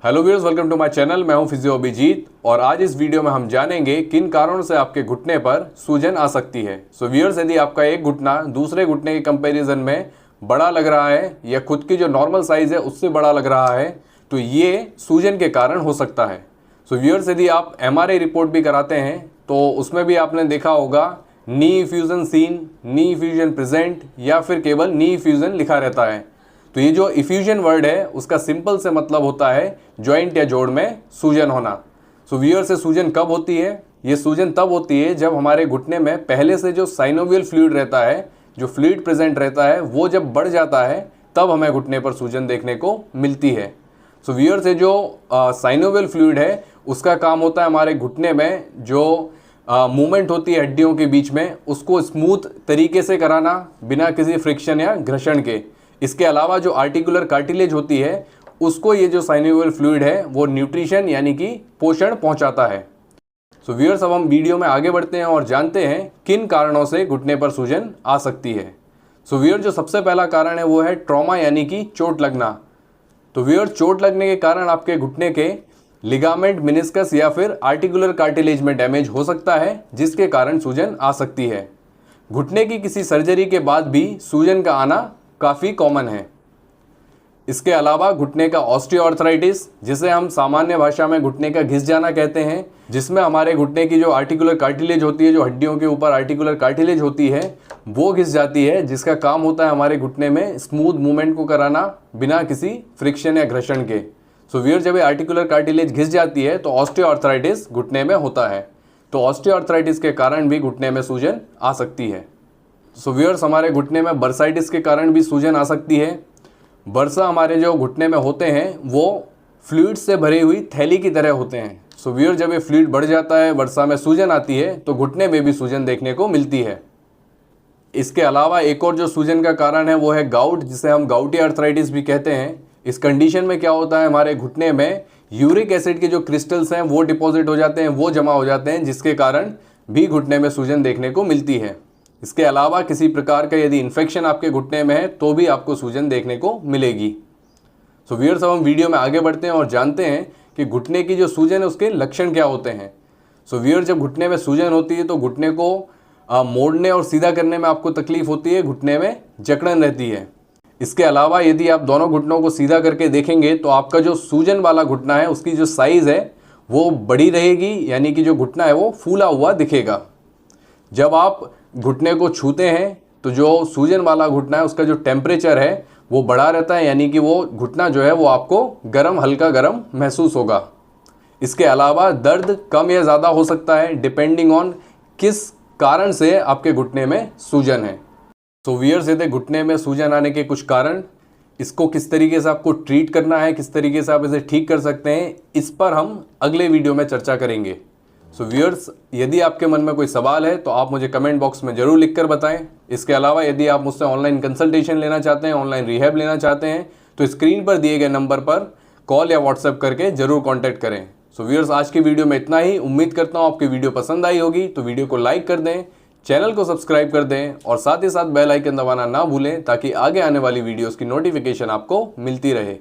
Hello viewers, welcome to my channel. मैं हूं physio Abhijit और आज इस वीडियो में हम जानेंगे किन कारणों से आपके घुटने पर सूजन आ सकती है। सो व्यूअर्स, यदि आपका एक घुटना दूसरे घुटने के कंपैरिजन में बड़ा लग रहा है या खुद की जो नॉर्मल साइज है उससे बड़ा लग रहा है तो ये सूजन के कारण हो सकता है। सो व्यूअर्स, यदि आप MRI रिपोर्ट भी कराते हैं तो उसमें भी आपने देखा होगा नी इफ्यूजन सीन, नी इफ्यूजन प्रेजेंट या फिर केवल नी इफ्यूजन लिखा रहता है। तो ये जो इफ्यूजन वर्ड है उसका सिंपल से मतलब होता है जॉइंट या जोड़ में सूजन होना। सो व्यूअर्स, से सूजन कब होती है? ये सूजन तब होती है जब हमारे घुटने में पहले से जो साइनोवियल फ्लूइड रहता है, जो फ्लूइड प्रेजेंट रहता है, वो जब बढ़ जाता है तब हमें घुटने पर सूजन देखने को मिलती है। सो व्यूअर्स, से जो साइनोवियल फ्लूइड है उसका काम होता है हमारे घुटने में जो मूवमेंट होती है हड्डियों के बीच में उसको स्मूथ तरीके से कराना बिना किसी फ्रिक्शन या घर्षण के। इसके अलावा जो आर्टिकुलर कार्टिलेज होती है उसको ये जो साइनोवियल फ्लूइड है वो न्यूट्रिशन यानी कि पोषण पहुंचाता है। सो व्यूअर्स, अब हम वीडियो में आगे बढ़ते हैं और जानते हैं किन कारणों से घुटने पर सूजन आ सकती है। सो व्यूअर्स, जो सबसे पहला कारण है वो है ट्रॉमा यानी कि चोट लगना। तो व्यूअर्स, चोट लगने के कारण आपके घुटने के लिगामेंट, मेनिस्कस या फिर आर्टिकुलर कार्टिलेज में डैमेज हो सकता है जिसके कारण सूजन आ सकती है। घुटने की किसी सर्जरी के बाद भी सूजन का आना काफ़ी कॉमन है। इसके अलावा घुटने का ऑस्टियोआर्थराइटिस, जिसे हम सामान्य भाषा में घुटने का घिस जाना कहते हैं, जिसमें हमारे घुटने की जो आर्टिकुलर कार्टिलेज होती है, जो हड्डियों के ऊपर आर्टिकुलर कार्टिलेज होती है वो घिस जाती है, जिसका काम होता है हमारे घुटने में स्मूथ मूवमेंट को कराना बिना किसी फ्रिक्शन या घर्षण के। सो व्यूअर्स, जब ये आर्टिकुलर कार्टिलेज घिस जाती है तो ऑस्टियोआर्थराइटिस घुटने में होता है। तो ऑस्टियोआर्थराइटिस के कारण भी घुटने में सूजन आ सकती है। सो व्यूअर्स, हमारे घुटने में बर्साइटिस के कारण भी सूजन आ सकती है। बर्सा हमारे जो घुटने में होते हैं वो फ्लूइड से भरी हुई थैली की तरह होते हैं। सो व्यूअर्स, जब ये फ्लूइड बढ़ जाता है, बर्सा में सूजन आती है तो घुटने में भी सूजन देखने को मिलती है। इसके अलावा एक और जो सूजन का कारण है वो है गाउट, जिसे हम गाउटी आर्थराइटिस भी कहते हैं। इस कंडीशन में क्या होता है, हमारे घुटने में यूरिक एसिड के जो क्रिस्टल्स हैं वो डिपॉजिट हो जाते हैं, वो जमा हो जाते हैं, जिसके कारण भी घुटने में सूजन देखने को मिलती है। इसके अलावा किसी प्रकार का यदि इन्फेक्शन आपके घुटने में है तो भी आपको सूजन देखने को मिलेगी। सो व्यूअर्स, अब हम वीडियो में आगे बढ़ते हैं और जानते हैं कि घुटने की जो सूजन है उसके लक्षण क्या होते हैं। सो व्यूअर्स, जब घुटने में सूजन होती है तो घुटने को मोड़ने और सीधा करने में आपको तकलीफ होती है, घुटने में जकड़न रहती है। इसके अलावा यदि आप दोनों घुटनों को सीधा करके देखेंगे तो आपका जो सूजन वाला घुटना है उसकी जो साइज़ है वो बड़ी रहेगी, यानी कि जो घुटना है वो फूला हुआ दिखेगा। जब आप घुटने को छूते हैं तो जो सूजन वाला घुटना है उसका जो टेम्परेचर है वो बढ़ा रहता है, यानी कि वो घुटना जो है वो आपको गर्म, हल्का गर्म महसूस होगा। इसके अलावा दर्द कम या ज़्यादा हो सकता है डिपेंडिंग ऑन किस कारण से आपके घुटने में सूजन है। तो व्यूअर्स, यदि घुटने में सूजन आने के कुछ कारण, इसको किस तरीके से आपको ट्रीट करना है, किस तरीके से आप इसे ठीक कर सकते हैं, इस पर हम अगले वीडियो में चर्चा करेंगे। सो व्यूअर्स, यदि आपके मन में कोई सवाल है तो आप मुझे कमेंट बॉक्स में ज़रूर लिखकर बताएं। इसके अलावा यदि आप मुझसे ऑनलाइन कंसल्टेशन लेना चाहते हैं, ऑनलाइन रिहैब लेना चाहते हैं तो स्क्रीन पर दिए गए नंबर पर कॉल या व्हाट्सएप करके ज़रूर कॉन्टैक्ट करें। सो व्यूअर्स, आज की वीडियो में इतना ही। उम्मीद करता हूँ आपकी वीडियो पसंद आई होगी, तो वीडियो को लाइक कर दें, चैनल को सब्सक्राइब कर दें और साथ ही साथ बेल आइकन दबाना ना भूलें ताकि आगे आने वाली वीडियोज़ की नोटिफिकेशन आपको मिलती रहे।